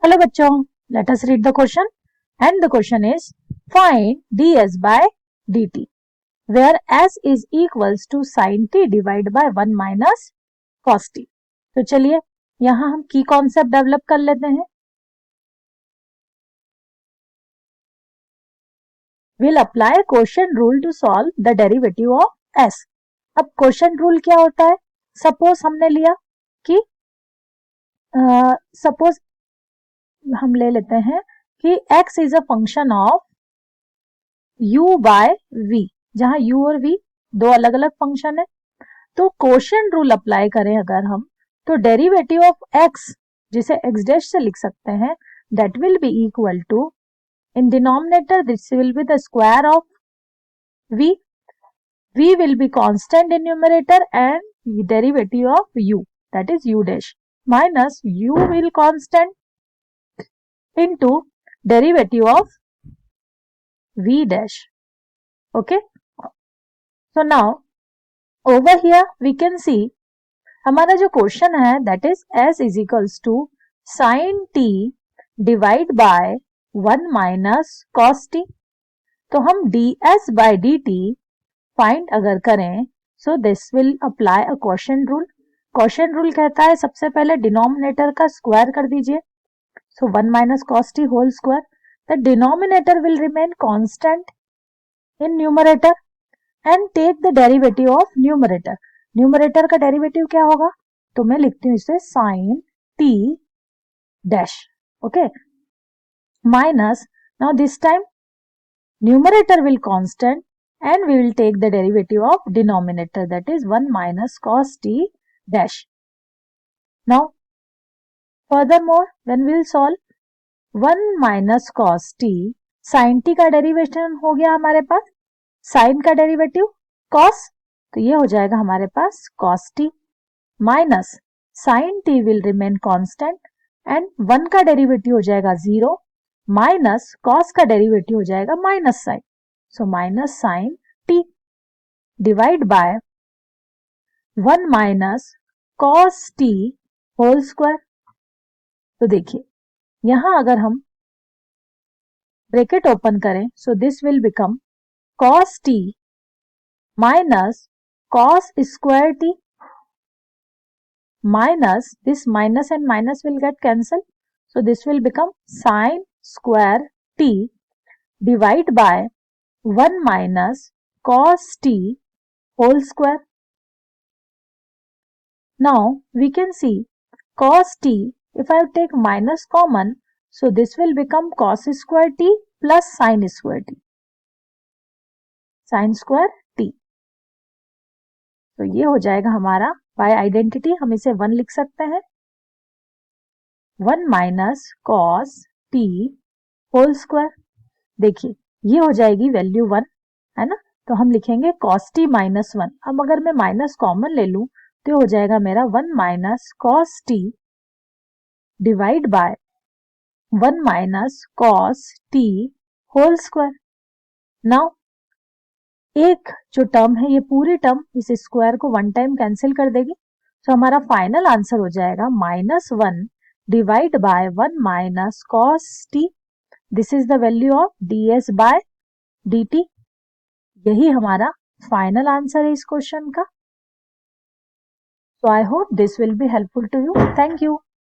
Hello बच्चों, let us read the question and the question is find ds by dt where s is equals to sin t divide by 1 minus cos t। तो चलिए यहाँ हम की concept develop कर लेते हैं। We'll apply quotient rule to solve the derivative of s। अब question rule क्या होता है? सपोज हमने लिया कि सपोज हम ले लेते हैं कि x is a function of u by v, जहां u और v दो अलग अलग फंक्शन है। तो क्वोशिएंट रूल अप्लाई करें अगर हम, तो डेरिवेटिव ऑफ x, जिसे x डैश से लिख सकते हैं, that will be equal to, in denominator this will be the square of v, v will be constant in numerator and derivative of u, that is u dash, minus u will constant into derivative of v dash. Okay, so now over here we can see हमारा जो question है that is s is equals to sin t divide by 1 minus cos t। तो हम ds by dt find अगर करें, so this will apply a quotient rule. Quotient rule कहता है सबसे पहले डिनोमिनेटर का स्क्वायर कर दीजिए, so 1 minus cos t whole square. The denominator will remain constant in numerator and take the derivative of numerator. Numerator का derivative क्या होगा? तो मैं लिखती हूँ इसे sin t dash, okay, minus, now this time numerator will constant and we will take the derivative of denominator, that is 1 minus cos t dash. Now furthermore when we will solve 1 minus cos t, sin t का derivation हो गया हमारे पास, sin का derivative cos, तो ये हो जाएगा हमारे पास cos t minus sin t will remain constant and 1 का डेरिवेटिव हो जाएगा 0 माइनस cos का डेरिवेटिव हो जाएगा minus sine, so minus sine t divide by 1 minus cos t whole square. तो देखिए यहां अगर हम ब्रैकेट ओपन करें, so this will become cos t minus cos square t minus this minus and minus will get cancelled, so this will become sin square t divide by 1 minus cos t whole square. Now we can see cos t, if I take minus common, so this will become cos square t plus sin square t, sin square t। तो ये हो जाएगा हमारा bye identity, हम इसे 1 लिख सकते हैं, 1 minus cos t whole square. देखिए ये हो जाएगी वैल्यू 1, है ना, तो हम लिखेंगे कॉस टी माइनस 1। अब अगर मैं माइनस कॉमन ले लूं तो हो जाएगा मेरा 1 minus cos t divide by 1 minus cos t whole square. Now एक जो टर्म है, ये पूरी टर्म इस स्क्वायर को 1 टाइम कैंसिल कर देगी, तो हमारा फाइनल आंसर हो जाएगा -1 divide by 1 minus cos t. This is the value of ds by dt। यही हमारा फाइनल आंसर है इस क्वेश्चन का। So I hope this will be helpful to you. Thank you.